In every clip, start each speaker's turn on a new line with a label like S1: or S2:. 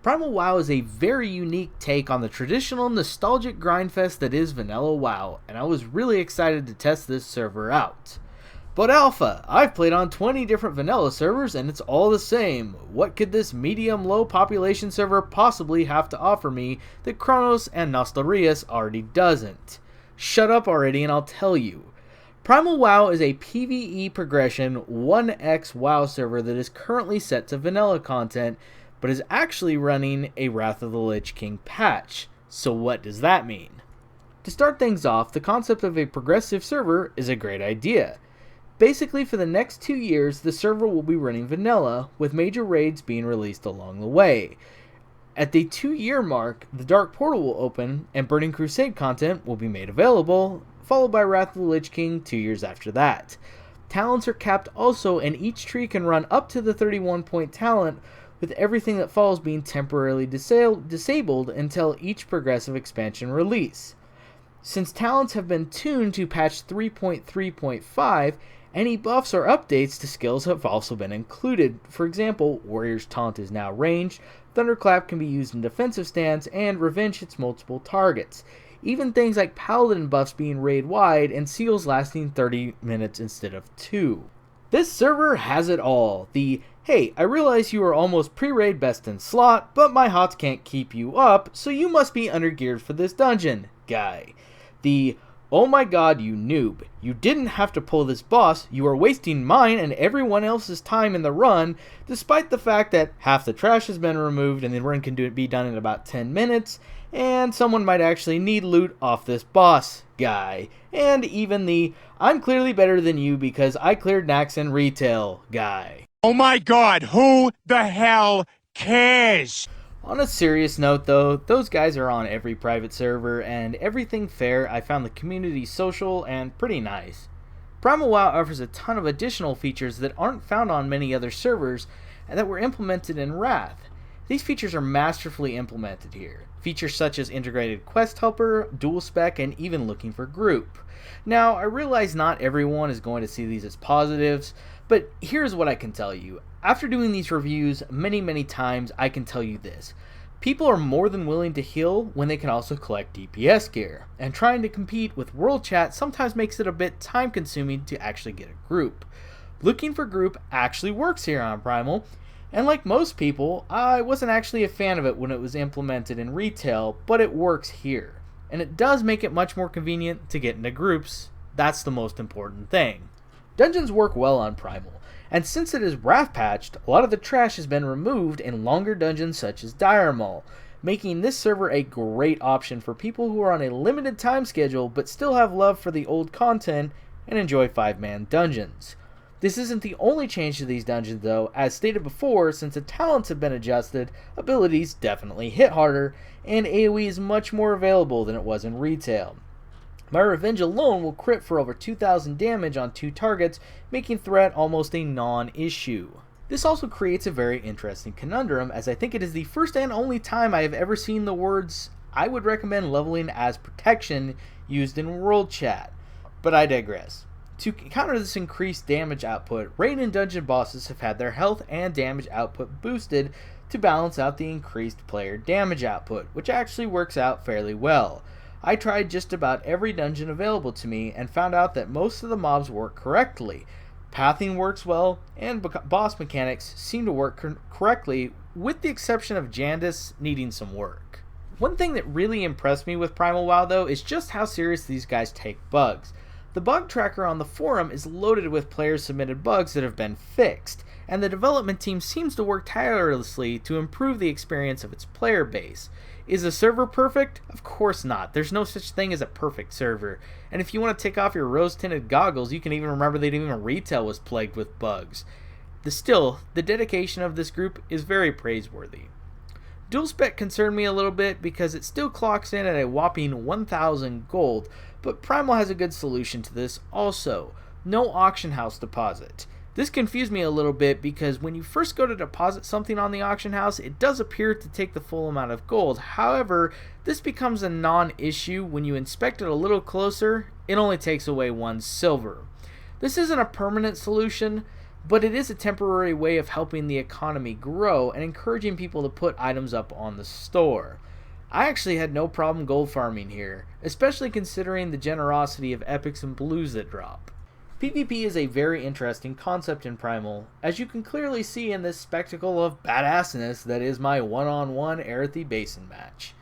S1: Primal Wow is a very unique take on the traditional nostalgic grindfest that is Vanilla WoW, and I was really excited to test this server out. But Alpha, I've played on 20 different vanilla servers and it's all the same. What could this medium-low population server possibly have to offer me that Chronos and Nostalrius already doesn't? Shut up already and I'll tell you. Primal WoW is a PvE progression 1x WoW server that is currently set to vanilla content, but is actually running a Wrath of the Lich King patch. So what does that mean? To start things off, the concept of a progressive server is a great idea. Basically, for the next 2 years, the server will be running vanilla, with major raids being released along the way. At the 2-year mark, the Dark Portal will open, and Burning Crusade content will be made available, followed by Wrath of the Lich King 2 years after that. Talents are capped also, and each tree can run up to the 31-point talent, with everything that falls being temporarily disabled until each progressive expansion release. Since talents have been tuned to patch 3.3.5, any buffs or updates to skills have also been included. For example, Warrior's Taunt is now ranged, Thunderclap can be used in defensive stance, and Revenge hits multiple targets. Even things like Paladin buffs being raid-wide and seals lasting 30 minutes instead of 2. This server has it all. The, hey, I realize you are almost pre-raid best in slot, but my HOTS can't keep you up, so you must be undergeared for this dungeon guy. The, oh my god, you noob. You didn't have to pull this boss, you are wasting mine and everyone else's time in the run, despite the fact that half the trash has been removed and the run can be done in about 10 minutes, and someone might actually need loot off this boss guy. And even the, I'm clearly better than you because I cleared Nax in retail guy.
S2: Oh my god, who the hell cares?
S1: On a serious note though, those guys are on every private server, and everything fair, I found the community social and pretty nice. Primal WoW offers a ton of additional features that aren't found on many other servers, and that were implemented in Wrath. These features are masterfully implemented here. Features such as integrated quest helper, dual spec, and even looking for group. Now, I realize not everyone is going to see these as positives, but here's what I can tell you. After doing these reviews many times, I can tell you this. People are more than willing to heal when they can also collect DPS gear, and trying to compete with World Chat sometimes makes it a bit time consuming to actually get a group. Looking for group actually works here on Primal, and like most people, I wasn't actually a fan of it when it was implemented in retail, but it works here. And it does make it much more convenient to get into groups. That's the most important thing. Dungeons work well on Primal, and since it is Wrath patched, a lot of the trash has been removed in longer dungeons such as Dire Maul, making this server a great option for people who are on a limited time schedule but still have love for the old content and enjoy 5-man dungeons. This isn't the only change to these dungeons though. As stated before, since the talents have been adjusted, abilities definitely hit harder, and AoE is much more available than it was in retail. My Revenge alone will crit for over 2,000 damage on 2 targets, making threat almost a non-issue. This also creates a very interesting conundrum, as I think it is the first and only time I have ever seen the words "I would recommend leveling as protection" used in World Chat. But I digress. To counter this increased damage output, raid and dungeon bosses have had their health and damage output boosted to balance out the increased player damage output, which actually works out fairly well. I tried just about every dungeon available to me and found out that most of the mobs work correctly. Pathing works well, and boss mechanics seem to work correctly, with the exception of Jandis needing some work. One thing that really impressed me with Primal WoW though is just how serious these guys take bugs. The bug tracker on the forum is loaded with players submitted bugs that have been fixed, and the development team seems to work tirelessly to improve the experience of its player base. Is the server perfect? Of course not. There's no such thing as a perfect server. And if you want to take off your rose-tinted goggles, you can even remember that even retail was plagued with bugs. Still, the dedication of this group is very praiseworthy. Dual spec concerned me a little bit because it still clocks in at a whopping 1,000 gold, but Primal has a good solution to this also. No auction house deposit. This confused me a little bit because when you first go to deposit something on the auction house, it does appear to take the full amount of gold. However, this becomes a non-issue when you inspect it a little closer. It only takes away 1 silver. This isn't a permanent solution, but it is a temporary way of helping the economy grow and encouraging people to put items up on the store. I actually had no problem gold farming here, especially considering the generosity of epics and blues that drop. PvP is a very interesting concept in Primal, as you can clearly see in this spectacle of badassness that is my one-on-one Aerithie Basin match.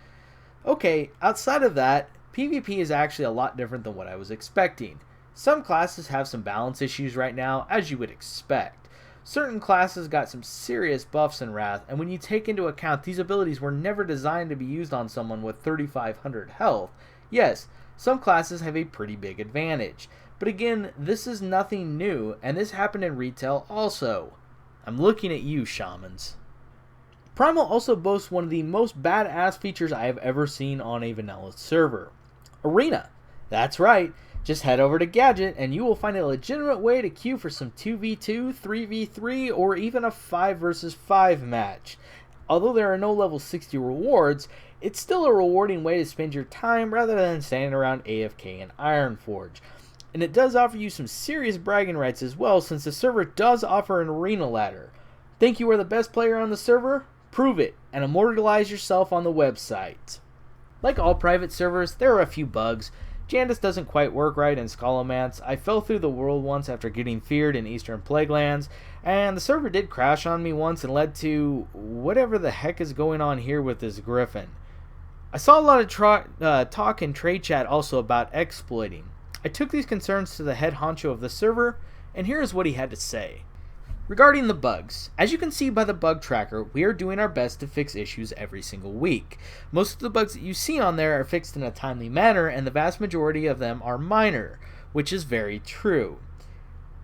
S1: Okay, outside of that, PvP is actually a lot different than what I was expecting. Some classes have some balance issues right now, as you would expect. Certain classes got some serious buffs and wrath, and when you take into account these abilities were never designed to be used on someone with 3500 health, yes, some classes have a pretty big advantage. But again, this is nothing new, and this happened in retail also. I'm looking at you, shamans. Primal also boasts one of the most badass features I have ever seen on a vanilla server. Arena. That's right. Just head over to Gadget and you will find a legitimate way to queue for some 2v2, 3v3, or even a 5 versus 5 match. Although there are no level 60 rewards, it's still a rewarding way to spend your time rather than standing around AFK in Ironforge. And it does offer you some serious bragging rights as well, since the server does offer an arena ladder. Think you are the best player on the server? Prove it and immortalize yourself on the website. Like all private servers, there are a few bugs. Janus doesn't quite work right in Scholomance. I fell through the world once after getting feared in Eastern Plaguelands, and the server did crash on me once and led to whatever the heck is going on here with this griffin. I saw a lot of talk in trade chat also about exploiting. I took these concerns to the head honcho of the server, and here is what he had to say. Regarding the bugs, as you can see by the bug tracker, we are doing our best to fix issues every single week. Most of the bugs that you see on there are fixed in a timely manner, and the vast majority of them are minor, which is very true.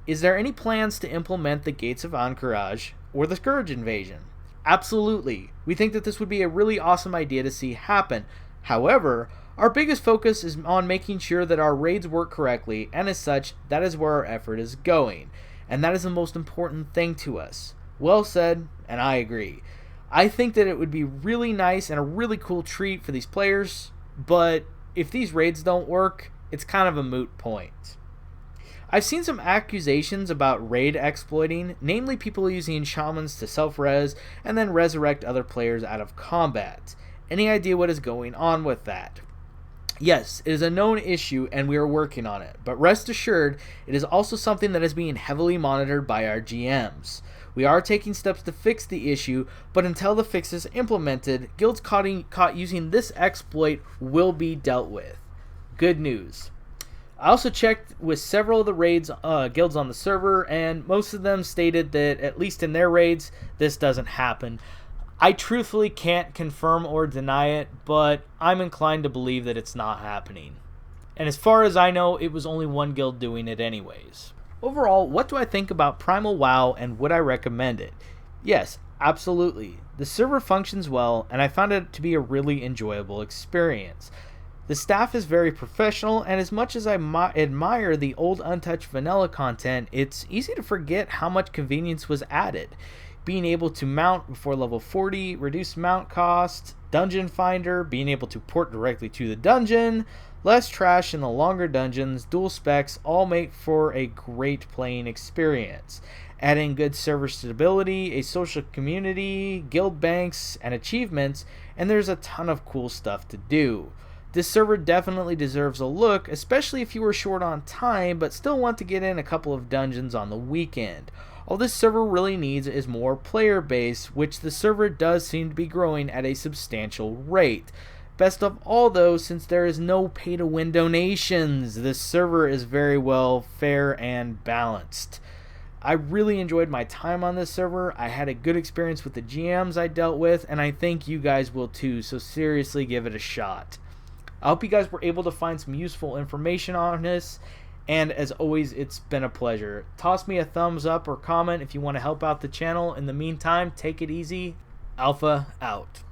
S1: Is there any plans to implement the Gates of Anchorage or the Scourge invasion? Absolutely. We think that this would be a really awesome idea to see happen. However, our biggest focus is on making sure that our raids work correctly, and as such, that is where our effort is going. And that is the most important thing to us. Well said, and I agree. I think that it would be really nice and a really cool treat for these players, but if these raids don't work, it's kind of a moot point. I've seen some accusations about raid exploiting, namely people using shamans to self-res and then resurrect other players out of combat. Any idea what is going on with that? Yes, it is a known issue and we are working on it, but rest assured, it is also something that is being heavily monitored by our GMs. We are taking steps to fix the issue, but until the fix is implemented, guilds caught using this exploit will be dealt with. Good news. I also checked with several of the guilds on the server, and most of them stated that, at least in their raids, this doesn't happen. I truthfully can't confirm or deny it, but I'm inclined to believe that it's not happening. And as far as I know, it was only one guild doing it anyways. Overall, what do I think about Primal WoW and would I recommend it? Yes, absolutely. The server functions well, and I found it to be a really enjoyable experience. The staff is very professional, and as much as I admire the old untouched vanilla content, it's easy to forget how much convenience was added. Being able to mount before level 40, reduced mount cost, dungeon finder, being able to port directly to the dungeon, less trash in the longer dungeons, dual specs all make for a great playing experience. Adding good server stability, a social community, guild banks, and achievements, and there's a ton of cool stuff to do. This server definitely deserves a look, especially if you were short on time but still want to get in a couple of dungeons on the weekend. All this server really needs is more player base, which the server does seem to be growing at a substantial rate. Best of all though, since there is no pay to win donations, this server is very well fair and balanced. I really enjoyed my time on this server. I had a good experience with the GMs I dealt with, and I think you guys will too, so seriously give it a shot. I hope you guys were able to find some useful information on this, and as always, it's been a pleasure. Toss me a thumbs up or comment if you want to help out the channel. In the meantime, take it easy. Alpha out.